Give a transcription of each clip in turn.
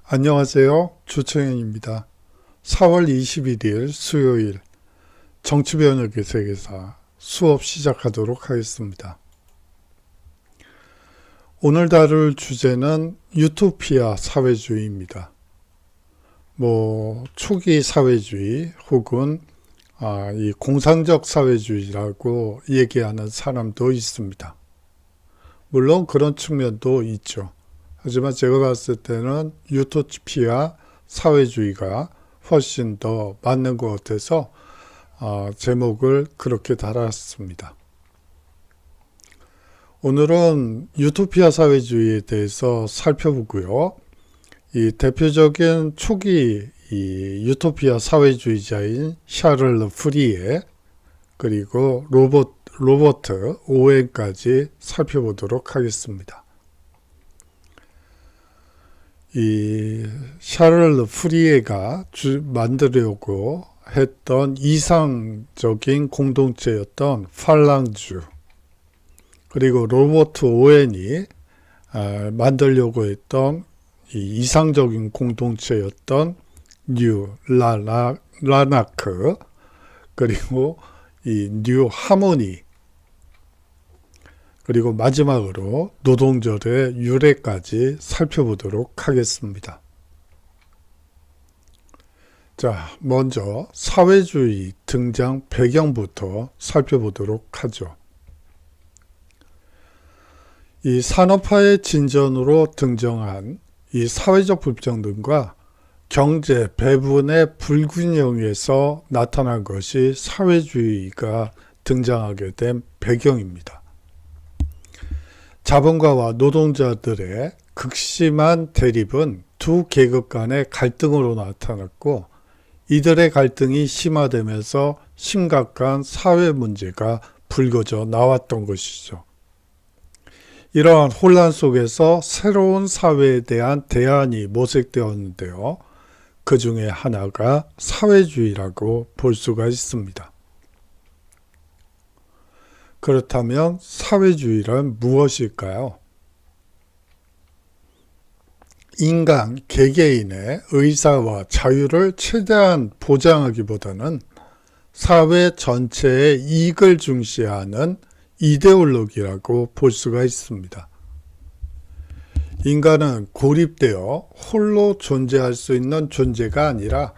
안녕하세요. 주청현입니다. 4월 21일 수요일 정치변혁의 세계사 수업 시작하도록 하겠습니다. 오늘 다룰 주제는 유토피아 사회주의입니다. 초기 사회주의 혹은 이 공산적 사회주의라고 얘기하는 사람도 있습니다. 물론 그런 측면도 있죠. 하지만 제가 봤을 때는 유토피아 사회주의가 훨씬 더 맞는 것 같아서 제목을 그렇게 달았습니다. 오늘은 유토피아 사회주의에 대해서 살펴보고요. 이 대표적인 초기 이 유토피아 사회주의자인 샤를르 프리에 그리고 로버트 오웬까지 살펴보도록 하겠습니다. 이 샤를르 프리에가 만들려고 했던 이상적인 공동체였던 팔랑주, 그리고 로버트 오웬이 만들려고 했던 이 이상적인 공동체였던 뉴 라나크, 그리고 이 뉴 하모니, 그리고 마지막으로 노동절의 유래까지 살펴보도록 하겠습니다. 자, 먼저 사회주의 등장 배경부터 살펴보도록 하죠. 이 산업화의 진전으로 등장한 이 사회적 불평등과 경제 배분의 불균형에서 나타난 것이 사회주의가 등장하게 된 배경입니다. 자본가와 노동자들의 극심한 대립은 두 계급 간의 갈등으로 나타났고, 이들의 갈등이 심화되면서 심각한 사회 문제가 불거져 나왔던 것이죠. 이러한 혼란 속에서 새로운 사회에 대한 대안이 모색되었는데요. 그 중에 하나가 사회주의라고 볼 수가 있습니다. 그렇다면 사회주의란 무엇일까요? 인간 개개인의 의사와 자유를 최대한 보장하기보다는 사회 전체의 이익을 중시하는 이데올로기라고 볼 수가 있습니다. 인간은 고립되어 홀로 존재할 수 있는 존재가 아니라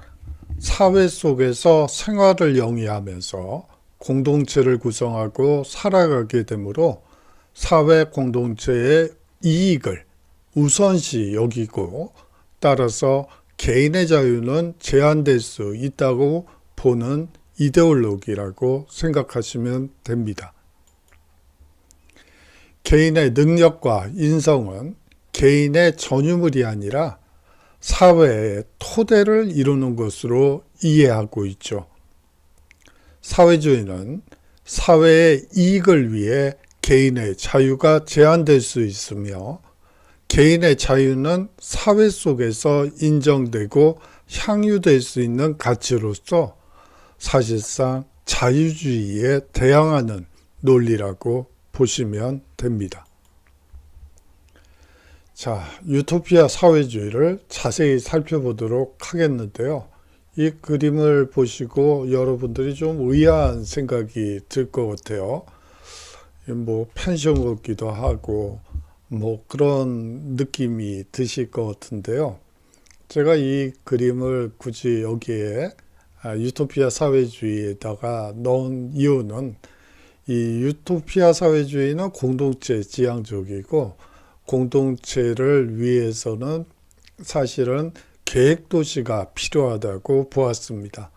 사회 속에서 생활을 영위하면서 공동체를 구성하고 살아가게 되므로 사회 공동체의 이익을 우선시 여기고, 따라서 개인의 자유는 제한될 수 있다고 보는 이데올로기라고 생각하시면 됩니다. 개인의 능력과 인성은 개인의 전유물이 아니라 사회의 토대를 이루는 것으로 이해하고 있죠. 사회주의는 사회의 이익을 위해 개인의 자유가 제한될 수 있으며, 개인의 자유는 사회 속에서 인정되고 향유될 수 있는 가치로서 사실상 자유주의에 대항하는 논리라고 보시면 됩니다. 자, 유토피아 사회주의를 자세히 살펴보도록 하겠는데요. 이 그림을 보시고 여러분들이 좀 의아한 생각이 들 것 같아요. 펜션 같기도 하고 그런 느낌이 드실 것 같은데요. 제가 이 그림을 굳이 여기에 유토피아 사회주의에다가 넣은 이유는, 이 유토피아 사회주의는 공동체 지향적이고, 공동체를 위해서는 사실은 계획도시가 필요하다고 보았습니다.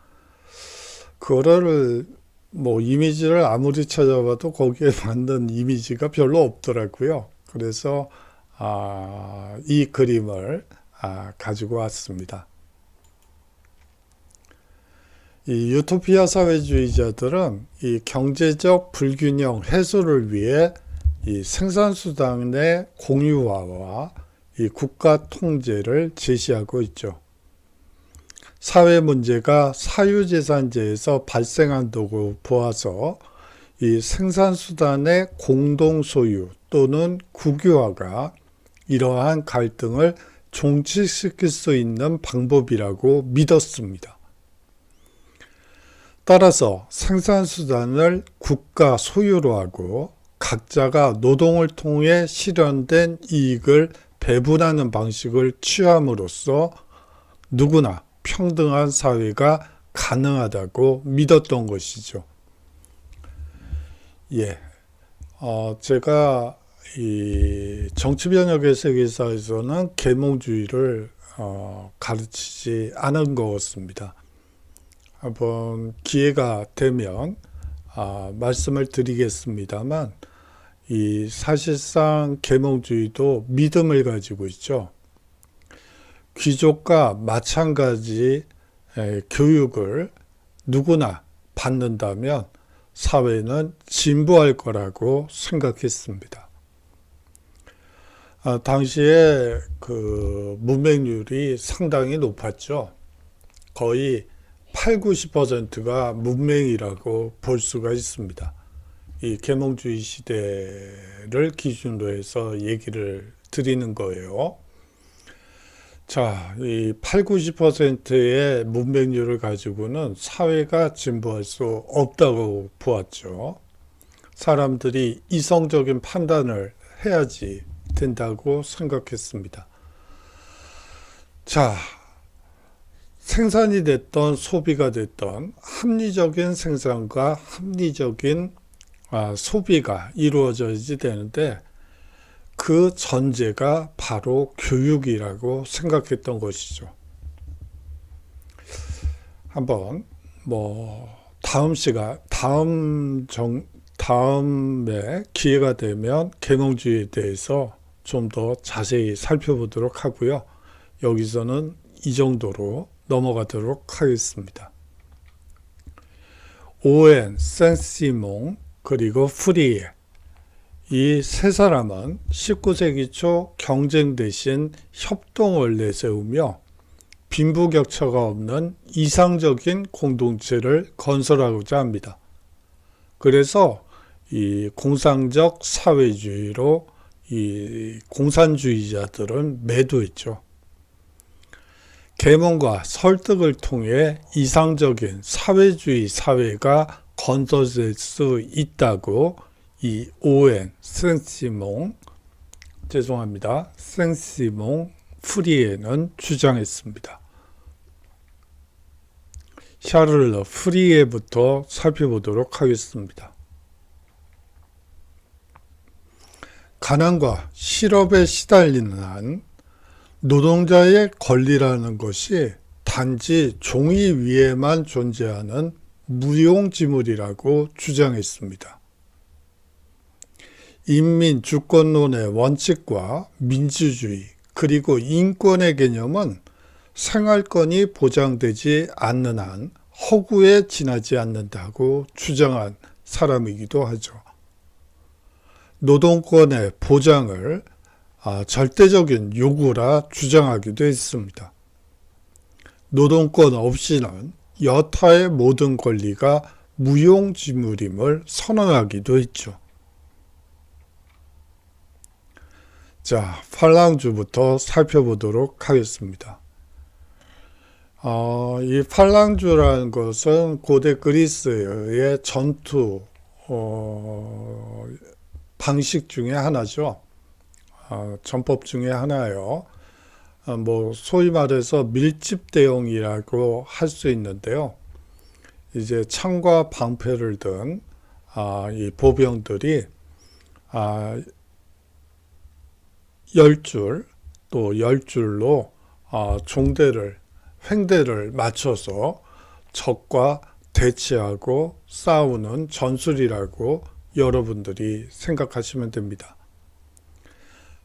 그거를 이미지를 아무리 찾아봐도 거기에 맞는 이미지가 별로 없더라고요. 그래서 이 그림을 가지고 왔습니다. 이 유토피아 사회주의자들은 이 경제적 불균형 해소를 위해 이 생산수단의 공유화와 이 국가 통제를 제시하고 있죠. 사회 문제가 사유재산제에서 발생한다고 보아서 이 생산수단의 공동소유 또는 국유화가 이러한 갈등을 종식시킬 수 있는 방법이라고 믿었습니다. 따라서 생산수단을 국가 소유로 하고 각자가 노동을 통해 실현된 이익을 배분하는 방식을 취함으로써 누구나 평등한 사회가 가능하다고 믿었던 것이죠. 제가 이 정치변혁의 세계사에서는 계몽주의를 가르치지 않은 것 같습니다. 한번 기회가 되면 말씀을 드리겠습니다만, 이 사실상 계몽주의도 믿음을 가지고 있죠. 귀족과 마찬가지 교육을 누구나 받는다면 사회는 진보할 거라고 생각했습니다. 당시에 그 문맹률이 상당히 높았죠. 거의 80~90%가 문맹이라고 볼 수가 있습니다. 이 계몽주의 시대를 기준으로 해서 얘기를 드리는 거예요. 자, 이 80~90%의 문맹률을 가지고는 사회가 진보할 수 없다고 보았죠. 사람들이 이성적인 판단을 해야지 된다고 생각했습니다. 자, 생산이 됐던 소비가 됐던 합리적인 생산과 합리적인 소비가 이루어져야지 되는데, 그 전제가 바로 교육이라고 생각했던 것이죠. 한번 다음에 기회가 되면 계몽주의에 대해서 좀 더 자세히 살펴보도록 하고요. 여기서는 이 정도로 넘어가도록 하겠습니다. 오웬, 생시몽, 그리고 프리에, 이 세 사람은 19세기 초 경쟁 대신 협동을 내세우며 빈부격차가 없는 이상적인 공동체를 건설하고자 합니다. 그래서 이 공상적 사회주의로 이 공산주의자들은 매도했죠. 계몽과 설득을 통해 이상적인 사회주의 사회가 건설될 수 있다고 이 오웬, 생시몽 프리에는 주장했습니다. 샤를르 프리에부터 살펴보도록 하겠습니다. 가난과 실업에 시달리는 한 노동자의 권리라는 것이 단지 종이 위에만 존재하는 무용지물이라고 주장했습니다. 인민주권론의 원칙과 민주주의 그리고 인권의 개념은 생활권이 보장되지 않는 한 허구에 지나지 않는다고 주장한 사람이기도 하죠. 노동권의 보장을 절대적인 요구라 주장하기도 했습니다. 노동권 없이는 여타의 모든 권리가 무용지물임을 선언하기도 했죠. 자, 팔랑주부터 살펴보도록 하겠습니다. 이 팔랑주라는 것은 고대 그리스의 전투 방식 중에 하나죠. 전법 중에 하나예요. 소위 말해서 밀집대용이라고 할 수 있는데요. 이제 창과 방패를 든 이 보병들이 10줄 또 10줄로 횡대를 맞춰서 적과 대치하고 싸우는 전술이라고 여러분들이 생각하시면 됩니다.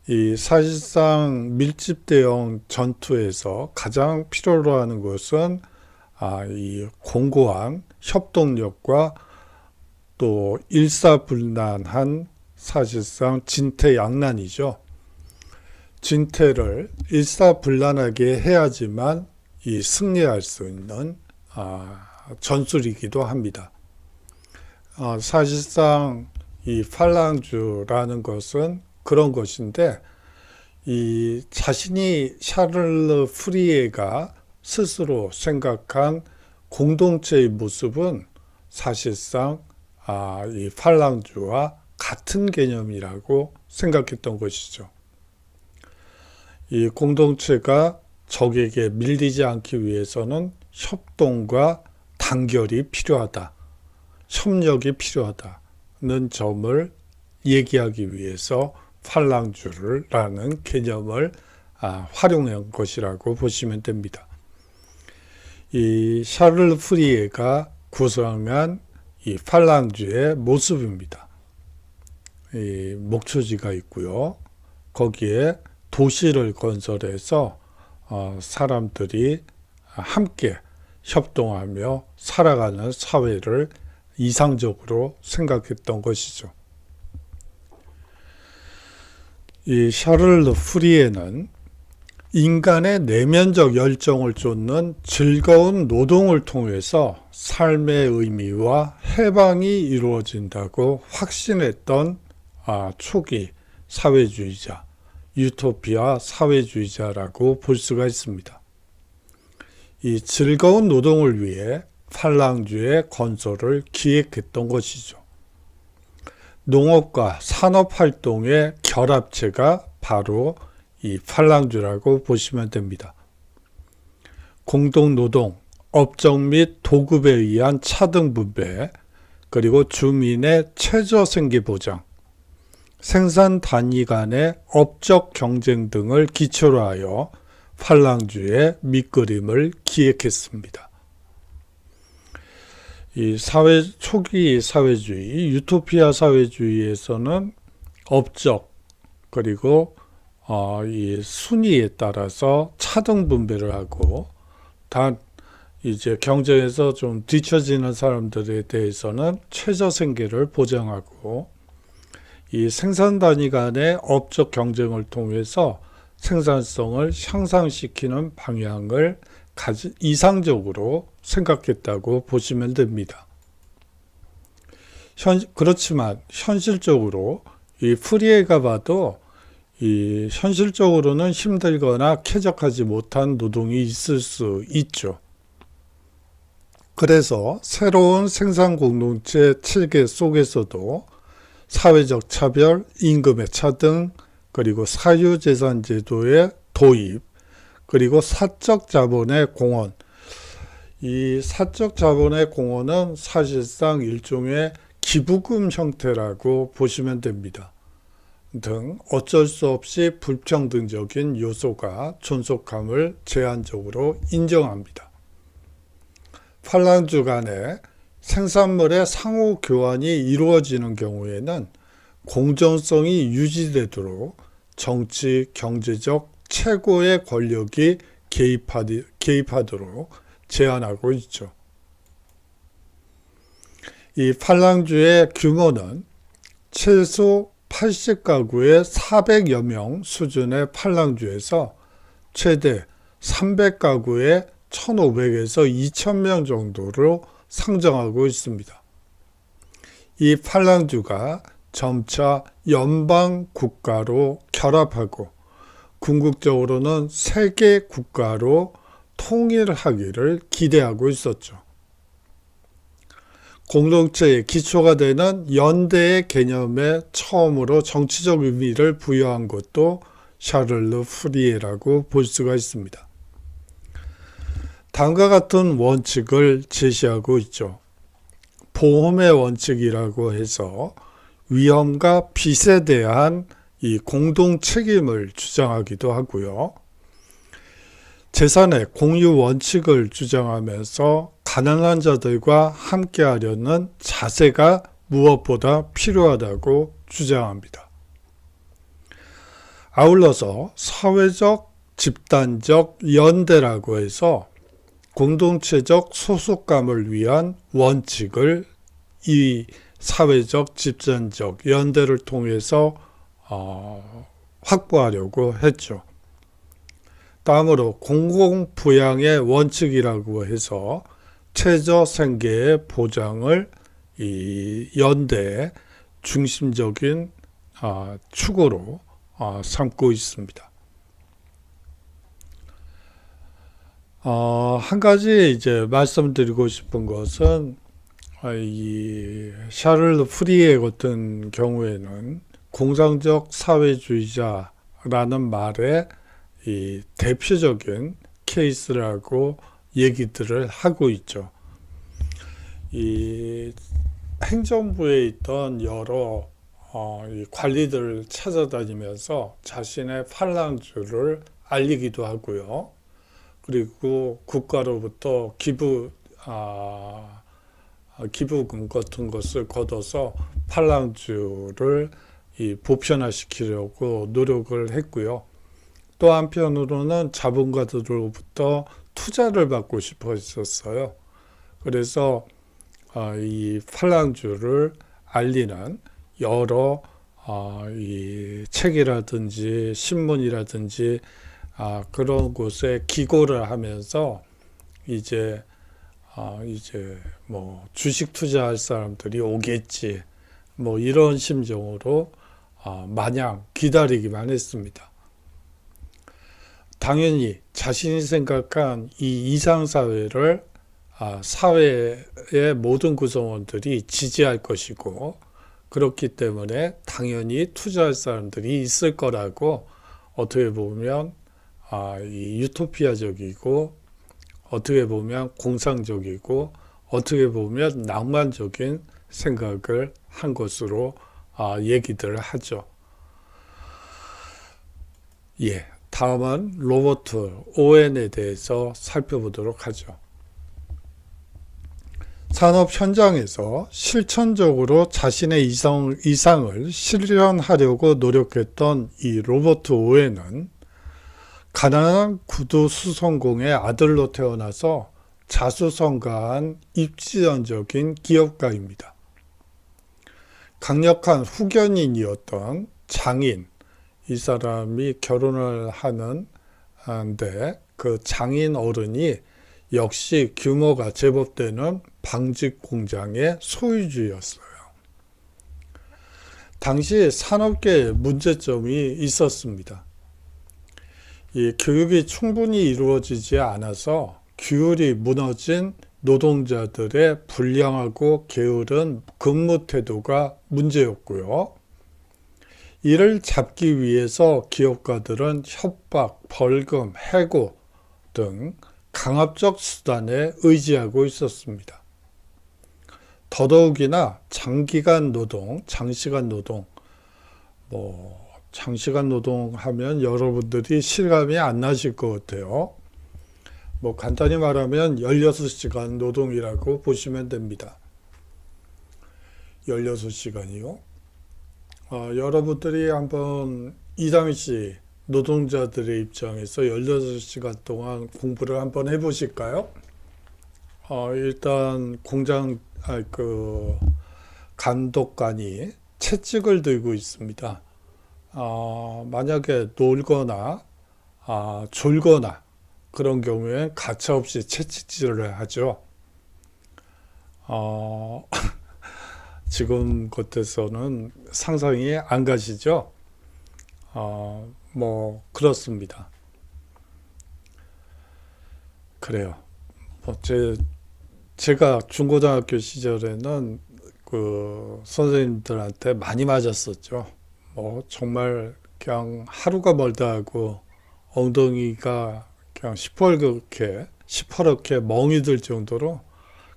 이 사실상 밀집대형 전투에서 가장 필요로 하는 것은 이 공고한 협동력과 또 일사불란한 사실상 진퇴양난이죠. 진퇴를 일사불란하게 해야지만 이 승리할 수 있는 전술이기도 합니다. 사실상 이 팔랑주라는 것은 그런 것인데, 이 자신이 샤를르 프리에가 스스로 생각한 공동체의 모습은 사실상 이 팔랑주와 같은 개념이라고 생각했던 것이죠. 이 공동체가 적에게 밀리지 않기 위해서는 협동과 단결이 필요하다, 협력이 필요하다는 점을 얘기하기 위해서 팔랑주라는 개념을 활용한 것이라고 보시면 됩니다. 이 샤를르 프리에가 구성한 이 팔랑주의 모습입니다. 이 목초지가 있고요. 거기에 도시를 건설해서 사람들이 함께 협동하며 살아가는 사회를 이상적으로 생각했던 것이죠. 이 샤를르 프리에는 인간의 내면적 열정을 쫓는 즐거운 노동을 통해서 삶의 의미와 해방이 이루어진다고 확신했던 초기 사회주의자, 유토피아 사회주의자라고 볼 수가 있습니다. 이 즐거운 노동을 위해 팔랑주의 건설을 기획했던 것이죠. 농업과 산업활동의 결합체가 바로 이 팔랑주라고 보시면 됩니다. 공동노동, 업적 및 도급에 의한 차등 분배, 그리고 주민의 최저생계 보장, 생산 단위 간의 업적 경쟁 등을 기초로 하여 팔랑주의 밑그림을 기획했습니다. 이 초기 사회주의, 유토피아 사회주의에서는 업적, 그리고 이 순위에 따라서 차등 분배를 하고, 단 이제 경쟁에서 좀 뒤처지는 사람들에 대해서는 최저 생계를 보장하고, 이 생산 단위 간의 업적 경쟁을 통해서 생산성을 향상시키는 방향을 이상적으로 생각했다고 보시면 됩니다. 그렇지만 현실적으로 이 프리에가 봐도 이 현실적으로는 힘들거나 쾌적하지 못한 노동이 있을 수 있죠. 그래서 새로운 생산 공동체 체계 속에서도 사회적 차별, 임금의 차등, 그리고 사유재산 제도의 도입, 그리고 사적 자본의 공헌. 이 사적 자본의 공헌은 사실상 일종의 기부금 형태라고 보시면 됩니다. 등 어쩔 수 없이 불평등적인 요소가 존속함을 제한적으로 인정합니다. 팔랑주 간에 생산물의 상호 교환이 이루어지는 경우에는 공정성이 유지되도록 정치, 경제적 최고의 권력이 개입하도록 제한하고 있죠. 이 팔랑주의 규모는 최소 80가구의 400여 명 수준의 팔랑주에서 최대 300가구의 1,500에서 2,000명 정도로 상정하고 있습니다. 이 팔랑주가 점차 연방 국가로 결합하고 궁극적으로는 세계 국가로 통일하기를 기대하고 있었죠. 공동체의 기초가 되는 연대의 개념에 처음으로 정치적 의미를 부여한 것도 샤를르 프리에라고 볼 수가 있습니다. 다음과 같은 원칙을 제시하고 있죠. 보험의 원칙이라고 해서 위험과 빚에 대한 이 공동 책임을 주장하기도 하고요. 재산의 공유 원칙을 주장하면서 가난한 자들과 함께하려는 자세가 무엇보다 필요하다고 주장합니다. 아울러서 사회적 집단적 연대라고 해서 공동체적 소속감을 위한 원칙을 이 사회적 집단적 연대를 통해서 확보하려고 했죠. 다음으로 공공부양의 원칙이라고 해서 최저 생계의 보장을 이 연대의 중심적인 축으로 삼고 있습니다. 한 가지 이제 말씀드리고 싶은 것은 이 샤를 프리에 같은 경우에는 공상적 사회주의자라는 말의 이 대표적인 케이스라고 얘기들을 하고 있죠. 이 행정부에 있던 여러 이 관리들을 찾아다니면서 자신의 팔랑주를 알리기도 하고요. 그리고 국가로부터 기부금 같은 것을 걷어서 팔랑주를 보편화시키려고 노력을 했고요. 또 한편으로는 자본가들로부터 투자를 받고 싶어 했었어요. 그래서 이 팔랑주를 알리는 여러 이 책이라든지 신문이라든지 그런 곳에 기고를 하면서 이제 뭐 주식 투자할 사람들이 오겠지 뭐 이런 심정으로 마냥 기다리기만 했습니다. 당연히 자신이 생각한 이 이상사회를 사회의 모든 구성원들이 지지할 것이고, 그렇기 때문에 당연히 투자할 사람들이 있을 거라고 어떻게 보면 이 유토피아적이고, 어떻게 보면 공상적이고, 어떻게 보면 낭만적인 생각을 한 것으로 얘기들을 하죠. 예, 다음은 로버트 오웬에 대해서 살펴보도록 하죠. 산업 현장에서 실천적으로 자신의 이상을 실현하려고 노력했던 이 로버트 오웬은 가난한 구두 수송공의 아들로 태어나서 자수성가한 입지전적인 기업가입니다. 강력한 후견인이었던 장인, 이 사람이 결혼을 하는데 그 장인 어른이 역시 규모가 제법 되는 방직 공장의 소유주였어요. 당시 산업계에 문제점이 있었습니다. 이 교육이 충분히 이루어지지 않아서 규율이 무너진 노동자들의 불량하고 게으른 근무 태도가 문제였고요. 이를 잡기 위해서 기업가들은 협박, 벌금, 해고 등 강압적 수단에 의지하고 있었습니다. 더더욱이나 장시간 노동, 장시간 노동하면 여러분들이 실감이 안 나실 것 같아요. 간단히 말하면 16시간 노동이라고 보시면 됩니다. 16시간이요? 여러분들이 한번 이 당시 노동자들의 입장에서 16시간 동안 공부를 한번 해보실까요? 일단 공장, 감독관이 채찍을 들고 있습니다. 만약에 놀거나, 졸거나, 그런 경우에 가차없이 채찍질을 하죠. 지금 것에서는 상상이 안 가시죠? 그렇습니다. 그래요. 제가 중고등학교 시절에는 그 선생님들한테 많이 맞았었죠. 정말 그냥 하루가 멀다 하고 엉덩이가 그냥 시퍼렇게 멍이 들 정도로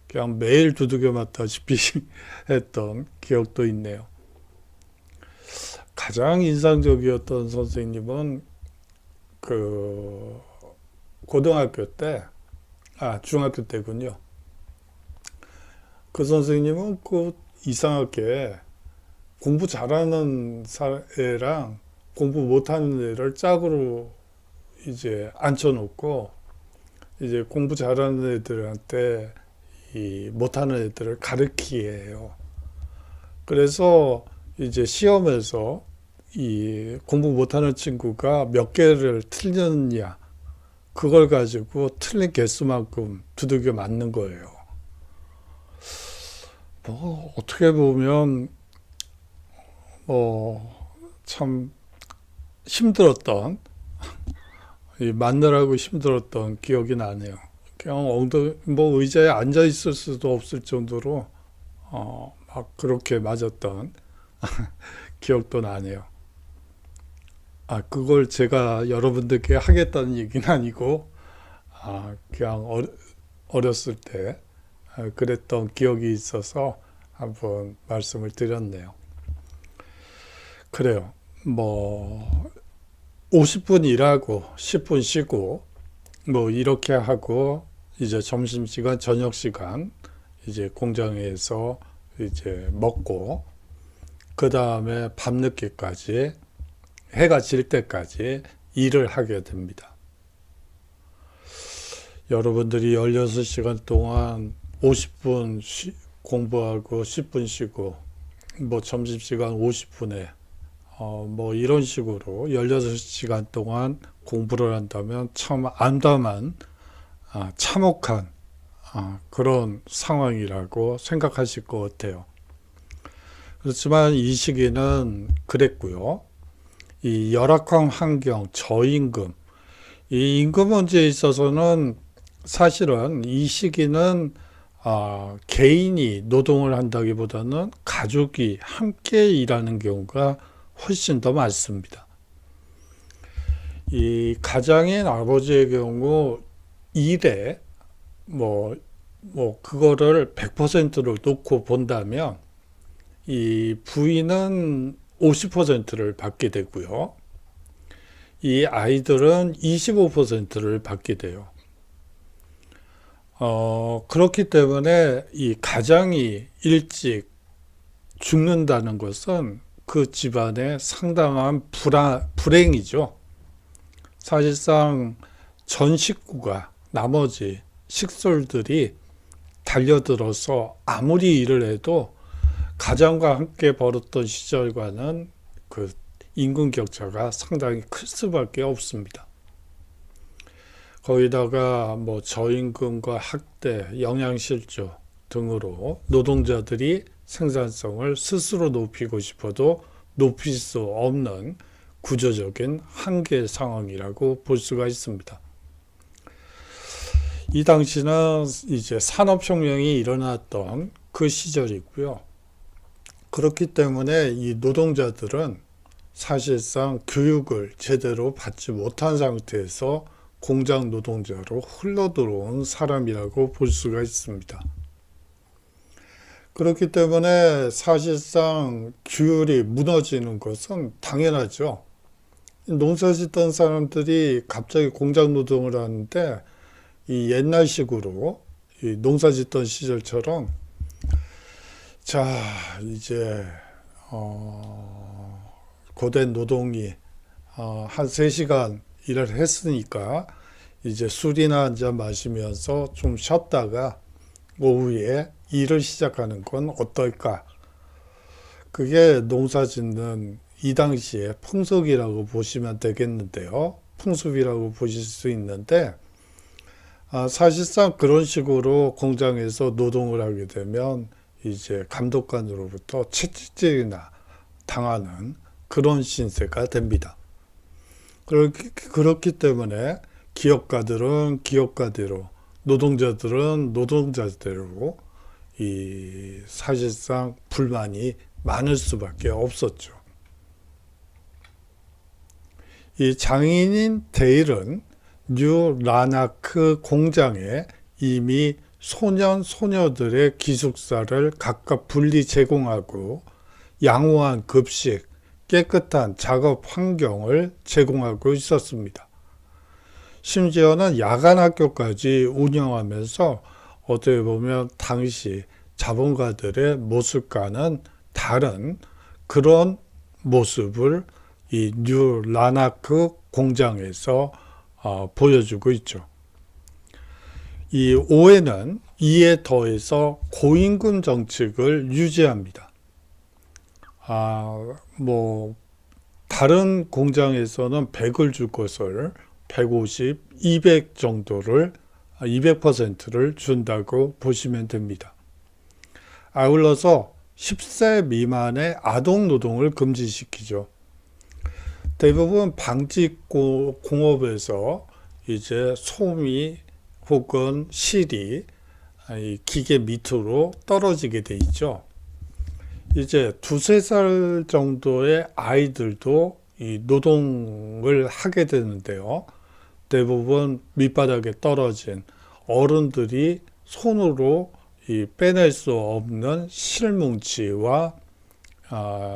그냥 매일 두들겨 맞다시피 했던 기억도 있네요. 가장 인상적이었던 선생님은 그 중학교 때군요. 그 선생님은 이상하게 공부 잘하는 애랑 공부 못하는 애를 짝으로 이제 앉혀놓고 이제 공부 잘하는 애들한테 이 못하는 애들을 가르치게 해요. 그래서 이제 시험에서 이 공부 못하는 친구가 몇 개를 틀렸냐, 그걸 가지고 틀린 개수만큼 두들겨 맞는 거예요. 어떻게 보면 참 힘들었던 이 마느라고 힘들었던 기억이 나네요. 그냥 뭐 의자에 앉아 있을 수도 없을 정도로 막 그렇게 맞았던 기억도 나네요. 그걸 제가 여러분들께 하겠다는 얘기는 아니고, 그냥 어렸을 때 그랬던 기억이 있어서 한번 말씀을 드렸네요. 그래요. 뭐 50분 일하고 10분 쉬고 뭐 이렇게 하고 이제 점심시간, 저녁시간 이제 공장에서 이제 먹고 그 다음에 밤늦게까지 해가 질 때까지 일을 하게 됩니다. 여러분들이 16시간 동안 50분 공부하고 10분 쉬고 뭐 점심시간 50분에 뭐 이런 식으로 16시간 동안 공부를 한다면 참 암담한 참혹한 그런 상황이라고 생각하실 것 같아요. 그렇지만 이 시기는 그랬고요. 이 열악한 환경, 저임금, 이 임금 문제에 있어서는 사실은 이 시기는 개인이 노동을 한다기보다는 가족이 함께 일하는 경우가 훨씬 더 많습니다. 이 가장인 아버지의 경우 일에 그거를 100%를 놓고 본다면 이 부인은 50%를 받게 되고요. 이 아이들은 25%를 받게 돼요. 그렇기 때문에 이 가장이 일찍 죽는다는 것은 그 집안의 상당한 불행이죠. 사실상 전 식구가 나머지 식솔들이 달려들어서 아무리 일을 해도 가장과 함께 벌었던 시절과는 그 임금 격차가 상당히 클 수밖에 없습니다. 거기다가 뭐 저임금과 학대, 영양실조 등으로 노동자들이 생산성을 스스로 높이고 싶어도 높일 수 없는 구조적인 한계 상황이라고 볼 수가 있습니다. 이 당시는 이제 산업혁명이 일어났던 그 시절이고요. 그렇기 때문에 이 노동자들은 사실상 교육을 제대로 받지 못한 상태에서 공장 노동자로 흘러들어온 사람이라고 볼 수가 있습니다. 그렇기 때문에 사실상 규율이 무너지는 것은 당연하죠. 농사 짓던 사람들이 갑자기 공장 노동을 하는데 이 옛날식으로 이 농사 짓던 시절처럼 자 이제 고된 노동이 한 3시간 일을 했으니까 이제 술이나 한잔 마시면서 좀 쉬었다가 오후에 일을 시작하는 건 어떨까? 그게 농사 짓는 이 당시의 풍속이라고 보시면 되겠는데요. 풍습이라고 보실 수 있는데 사실상 그런 식으로 공장에서 노동을 하게 되면 이제 감독관으로부터 채찍질이나 당하는 그런 신세가 됩니다. 그렇기 때문에 기업가들은 기업가대로, 노동자들은 노동자대로 이 사실상 불만이 많을 수밖에 없었죠. 이 장인인 데일은 뉴 라나크 공장에 이미 소년, 소녀들의 기숙사를 각각 분리 제공하고 양호한 급식, 깨끗한 작업 환경을 제공하고 있었습니다. 심지어는 야간 학교까지 운영하면서 어떻게 보면 당시 자본가들의 모습과는 다른 그런 모습을 이 뉴 라나크 공장에서 보여주고 있죠. 이 오해는 이에 더해서 고임금 정책을 유지합니다. 다른 공장에서는 100을 줄 것을 150, 200 정도를 200%를 준다고 보시면 됩니다. 아울러서 10세 미만의 아동 노동을 금지시키죠. 대부분 방직 공업에서 이제 솜이 혹은 실이 이 기계 밑으로 떨어지게 돼 있죠. 이제 두세 살 정도의 아이들도 이 노동을 하게 되는데요. 대부분 밑바닥에 떨어진 어른들이 손으로 이 빼낼 수 없는 실뭉치와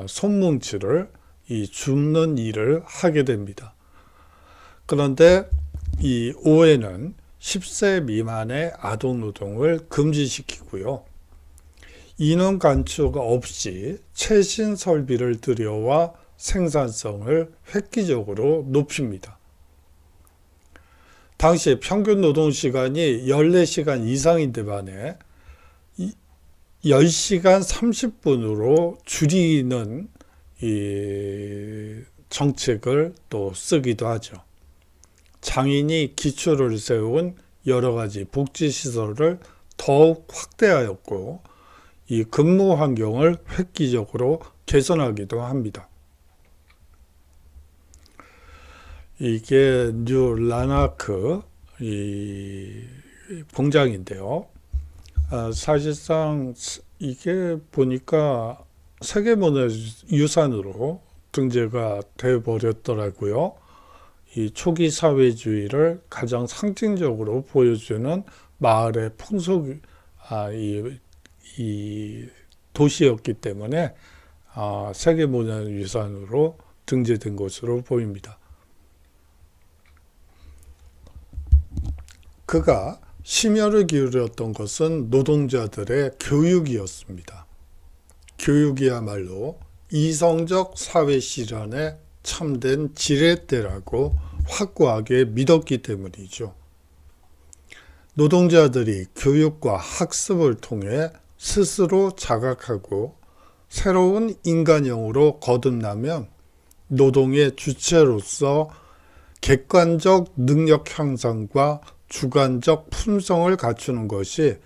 손뭉치를 이 줍는 일을 하게 됩니다. 그런데 이 오해는 10세 미만의 아동 노동을 금지시키고요. 인원 감축 없이 최신 설비를 들여와 생산성을 획기적으로 높입니다. 당시 평균 노동시간이 14시간 이상인데 반해 10시간 30분으로 줄이는 이 정책을 또 쓰기도 하죠. 장인이 기초를 세운 여러 가지 복지시설을 더욱 확대하였고 이 근무 환경을 획기적으로 개선하기도 합니다. 이게 뉴 라나크 이 공장인데요. 사실상 이게 보니까 세계문화유산으로 등재가 되어버렸더라고요. 이 초기 사회주의를 가장 상징적으로 보여주는 마을의 풍속, 이 도시였기 때문에 세계문화유산으로 등재된 것으로 보입니다. 그가 심혈을 기울였던 것은 노동자들의 교육이었습니다. 교육이야말로 이성적 사회 실현의 참된 지렛대라고 확고하게 믿었기 때문이죠. 노동자들이 교육과 학습을 통해 스스로 자각하고 새로운 인간형으로 거듭나면 노동의 주체로서 객관적 능력 향상과 주관적 품성을 갖추는 것이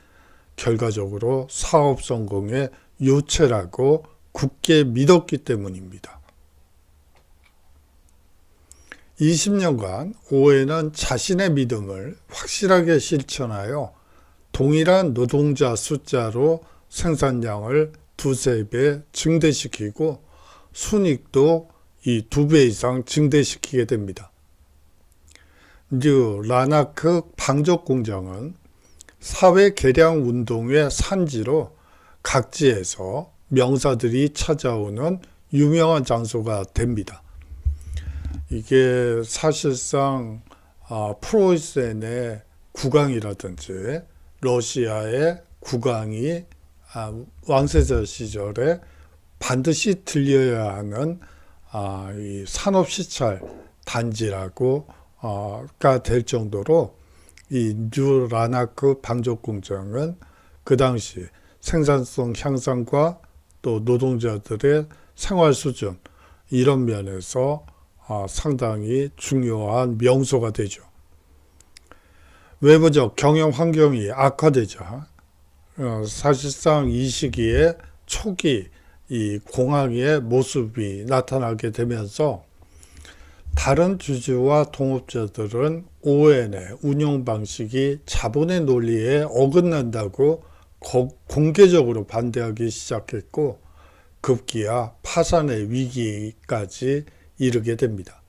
결과적으로 사업 성공의 요체라고 굳게 믿었기 때문입니다. 20년간 오웬은 자신의 믿음을 확실하게 실천하여 동일한 노동자 숫자로 생산량을 두세 배 증대시키고 순이익도 이 2배 이상 증대시키게 됩니다. 뉴 라나크 방적 공장은 사회 개량 운동의 산지로 각지에서 명사들이 찾아오는 유명한 장소가 됩니다. 이게 사실상 프로이센의 국왕이라든지 러시아의 국왕이 왕세자 시절에 반드시 들려야 하는 이 산업시찰 단지라고 가 될 정도로 이 뉴 라나크 방적 공장은 그 당시 생산성 향상과 또 노동자들의 생활 수준 이런 면에서 상당히 중요한 명소가 되죠. 외부적 경영 환경이 악화되자 사실상 이 시기에 초기 이 공황의 모습이 나타나게 되면서 다른 주주와 동업자들은 오웬의 운영 방식이 자본의 논리에 어긋난다고 공개적으로 반대하기 시작했고 급기야 파산의 위기까지 이르게 됩니다.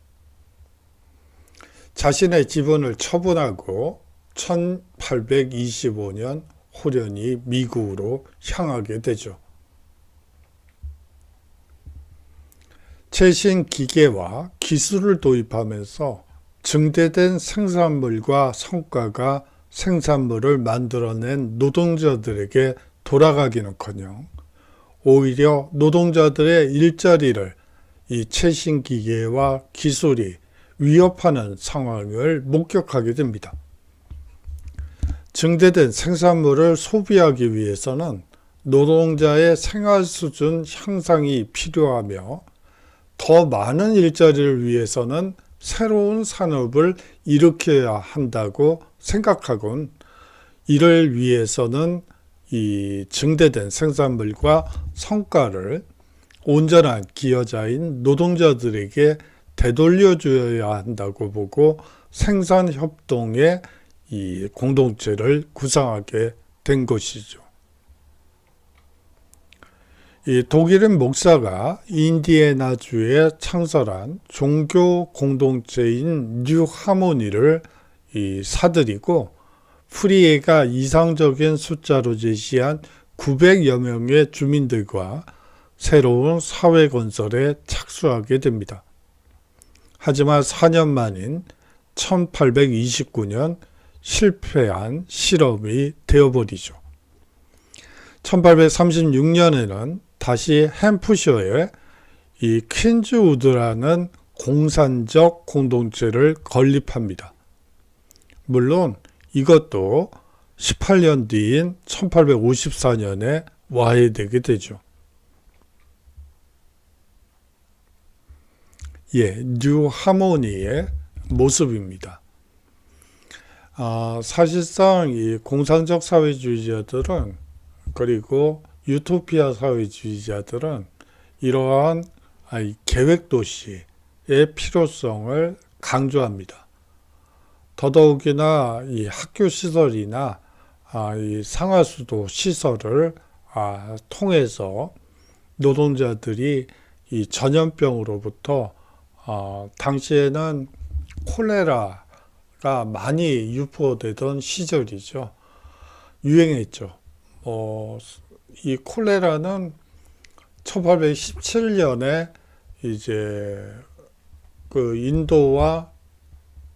자신의 지분을 처분하고 1825년 호련히 미국으로 향하게 되죠. 최신 기계와 기술을 도입하면서 증대된 생산물과 성과가 생산물을 만들어낸 노동자들에게 돌아가기는커녕 오히려 노동자들의 일자리를 이 최신 기계와 기술이 위협하는 상황을 목격하게 됩니다. 증대된 생산물을 소비하기 위해서는 노동자의 생활 수준 향상이 필요하며 더 많은 일자리를 위해서는 새로운 산업을 일으켜야 한다고 생각하곤 이를 위해서는 이 증대된 생산물과 성과를 온전한 기여자인 노동자들에게 되돌려줘야 한다고 보고 생산협동의 이 공동체를 구성하게 된 것이죠. 이 독일인 목사가 인디애나주에 창설한 종교 공동체인 뉴 하모니를 사들이고 프리에가 이상적인 숫자로 제시한 900여 명의 주민들과 새로운 사회 건설에 착수하게 됩니다. 하지만 4년 만인 1829년 실패한 실험이 되어버리죠. 1836년에는 다시 햄프셔에 이 퀸즈우드라는 공산적 공동체를 건립합니다. 물론 이것도 18년 뒤인 1854년에 와해되게 되죠. 뉴 하모니의 모습입니다. 사실상 이 공산적 사회주의자들은 그리고 유토피아 사회주의자들은 이러한 계획도시의 필요성을 강조합니다. 더더욱이나 이 학교 시설이나 이 상하수도 시설을 통해서 노동자들이 이 전염병으로부터 당시에는 콜레라가 많이 유포되던 시절이죠. 유행했죠. 이 콜레라는 1817년에 이제 그 인도와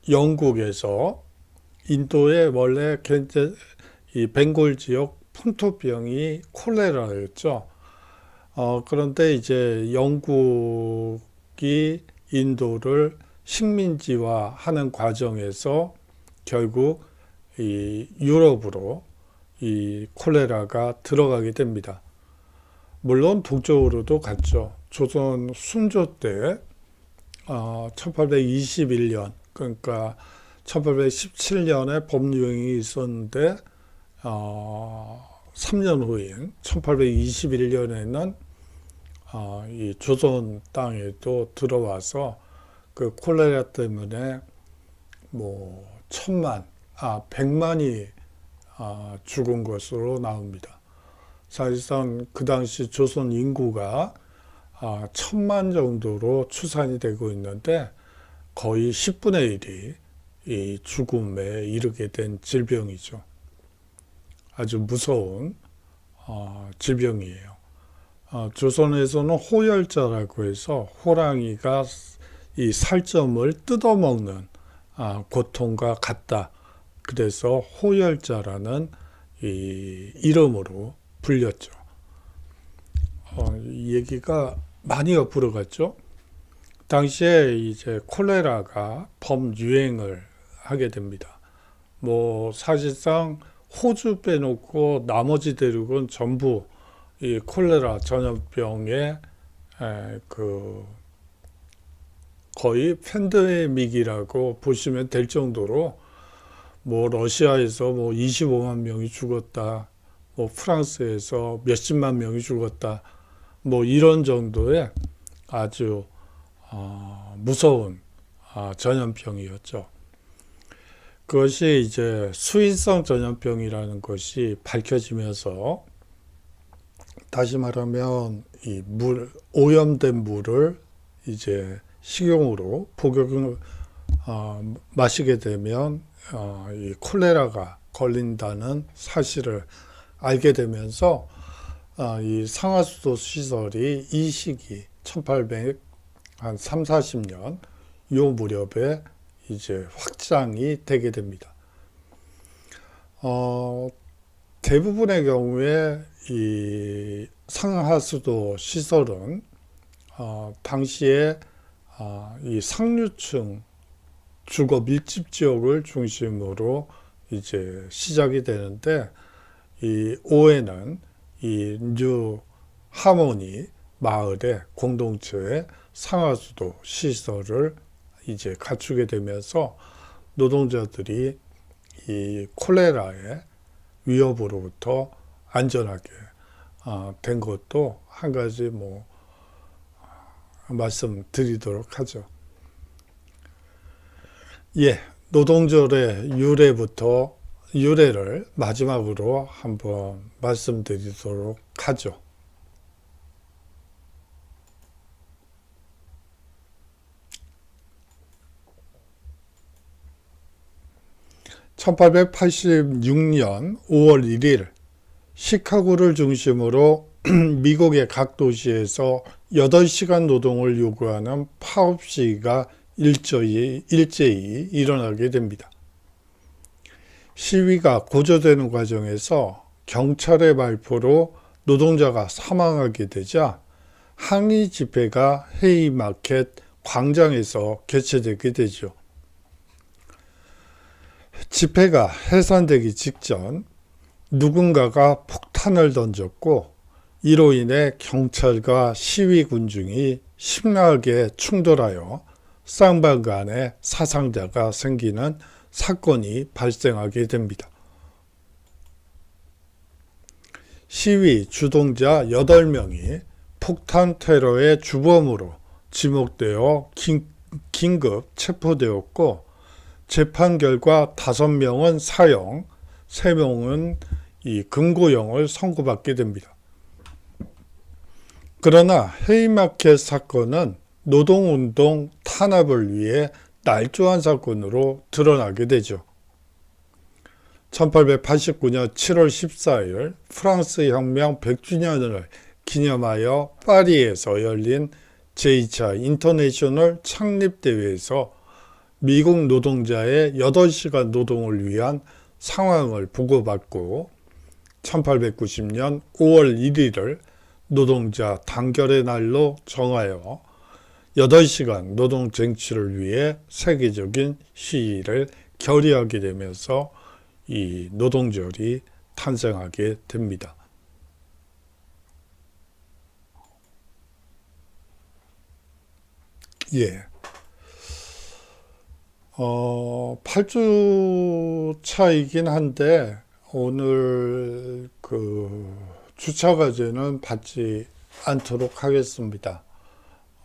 영국에서 인도의 원래 이 벵골 지역 풍토병이 콜레라였죠. 그런데 이제 영국이 인도를 식민지화하는 과정에서 결국 이 유럽으로 이 콜레라가 들어가게 됩니다. 물론 북쪽으로도 갔죠. 조선 순조 때 1821년 그러니까 1817년에 법유행이 있었는데 3년 후인 1821년에는 이 조선 땅에도 들어와서 그 콜레라 때문에 뭐 100만이 죽은 것으로 나옵니다. 사실상 그 당시 조선 인구가 1000만 정도로 추산이 되고 있는데 거의 10분의 1이 이 죽음에 이르게 된 질병이죠. 아주 무서운 질병이에요. 조선에서는 호열자라고 해서 호랑이가 이 살점을 뜯어먹는 고통과 같다. 그래서 호열자라는 이 이름으로 불렸죠. 이 얘기가 많이 옆으로 갔죠. 당시에 이제 콜레라가 범유행을 하게 됩니다. 뭐 사실상 호주 빼놓고 나머지 대륙은 전부 이 콜레라 전염병의 그 거의 팬데믹이라고 보시면 될 정도로 뭐 러시아에서 뭐 25만 명이 죽었다, 뭐 프랑스에서 몇십만 명이 죽었다, 뭐 이런 정도의 아주 무서운 전염병이었죠. 그것이 이제 수인성 전염병이라는 것이 밝혀지면서 다시 말하면 이 오염된 물을 이제 식용으로 복용을 마시게 되면 이 콜레라가 걸린다는 사실을 알게 되면서 이 상하수도 시설이 이 시기 1800 한 3, 40년 요 무렵에 이제 확장이 되게 됩니다. 대부분의 경우에 이 상하수도 시설은 당시에 이 상류층 주거 밀집 지역을 중심으로 이제 시작이 되는데 이 오해는 이 뉴 하모니 마을의 공동체의 상하수도 시설을 이제 갖추게 되면서 노동자들이 이 콜레라의 위협으로부터 안전하게 된 것도 한 가지 뭐 말씀드리도록 하죠. 예, 노동절의 유래를 마지막으로 한번 말씀드리도록 하죠. 1886년 5월 1일 시카고를 중심으로 미국의 각 도시에서 8시간 노동을 요구하는 파업 시위가 일제히 일어나게 됩니다. 시위가 고조되는 과정에서 경찰의 발포로 노동자가 사망하게 되자 항의 집회가 헤이마켓 광장에서 개최되게 되죠. 집회가 해산되기 직전 누군가가 폭탄을 던졌고 이로 인해 경찰과 시위 군중이 심하게 충돌하여 쌍방 간에 사상자가 생기는 사건이 발생하게 됩니다. 시위 주동자 8명이 폭탄 테러의 주범으로 지목되어 긴급 체포되었고 재판 결과 5명은 사형, 3명은 이 금고형을 선고받게 됩니다. 그러나 헤이마켓 사건은 노동운동 탄압을 위해 날조한 사건으로 드러나게 되죠. 1889년 7월 14일 프랑스 혁명 100주년을 기념하여 파리에서 열린 제2차 인터내셔널 창립대회에서 미국 노동자의 8시간 노동을 위한 상황을 보고받고 1890년 5월 1일을 노동자 단결의 날로 정하여 8시간 노동 쟁취를 위해 세계적인 시위를 결의하게 되면서 이 노동절이 탄생하게 됩니다. 예. 8주 차이긴 한데 오늘 그 주차 과제는 받지 않도록 하겠습니다.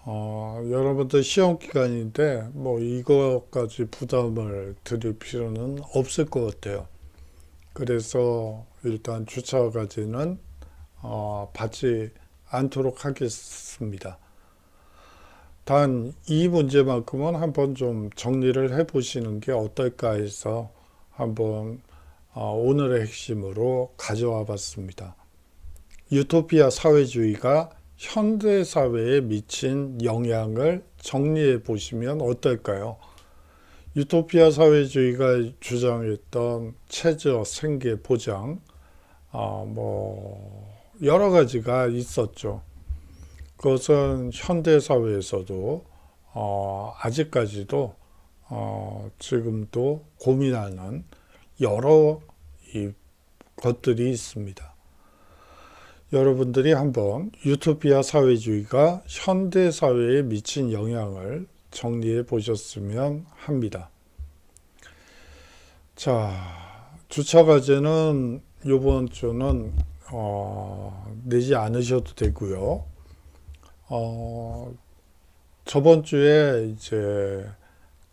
여러분들 시험 기간인데 뭐 이거까지 부담을 드릴 필요는 없을 것 같아요. 그래서 일단 주차 과제는 받지 않도록 하겠습니다. 단 이 문제만큼은 한번 좀 정리를 해보시는 게 어떨까 해서 한번 오늘의 핵심으로 가져와 봤습니다. 유토피아 사회주의가 현대사회에 미친 영향을 정리해 보시면 어떨까요? 유토피아 사회주의가 주장했던 최저 생계 보장, 여러 가지가 있었죠. 그것은 현대사회에서도 아직까지도 지금도 고민하는 여러 것들이 있습니다. 여러분들이 한번 유토피아 사회주의가 현대사회에 미친 영향을 정리해 보셨으면 합니다. 자, 주차 과제는 이번 주는 내지 않으셔도 되고요. 저번 주에 이제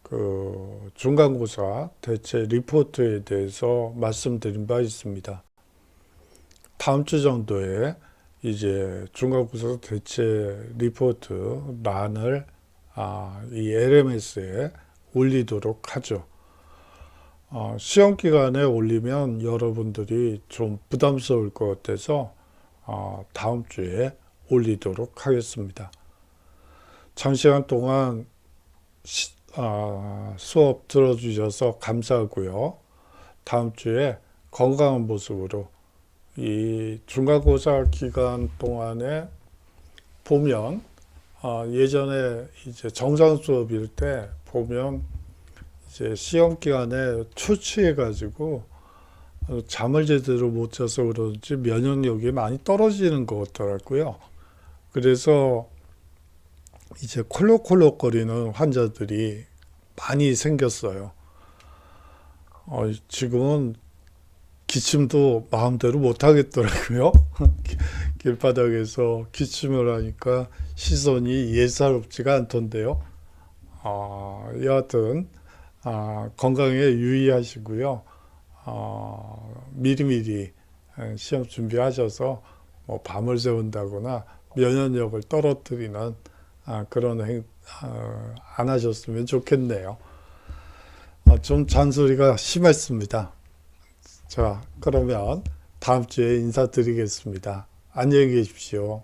그 중간고사 대체 리포트에 대해서 말씀드린 바 있습니다. 다음 주 정도에 이제 중간고사 대체 리포트 란을 이 LMS에 올리도록 하죠. 시험 기간에 올리면 여러분들이 좀 부담스러울 것 같아서 다음 주에 올리도록 하겠습니다. 장시간 동안 수업 들어주셔서 감사하고요. 다음 주에 건강한 모습으로 이 중간고사 기간 동안에 보면 예전에 이제 정상 수업일 때 보면 이제 시험 기간에 초취해가지고 잠을 제대로 못 자서 그런지 면역력이 많이 떨어지는 것 같더라고요. 그래서 이제 콜록콜록거리는 환자들이 많이 생겼어요. 지금은 기침도 마음대로 못 하겠더라고요. 길바닥에서 기침을 하니까 시선이 예사롭지가 않던데요. 여하튼 건강에 유의하시고요. 미리미리 시험 준비하셔서 뭐 밤을 새운다거나 면역력을 떨어뜨리는 그런 안 하셨으면 좋겠네요. 좀 잔소리가 심했습니다. 자, 그러면 다음 주에 인사드리겠습니다. 안녕히 계십시오.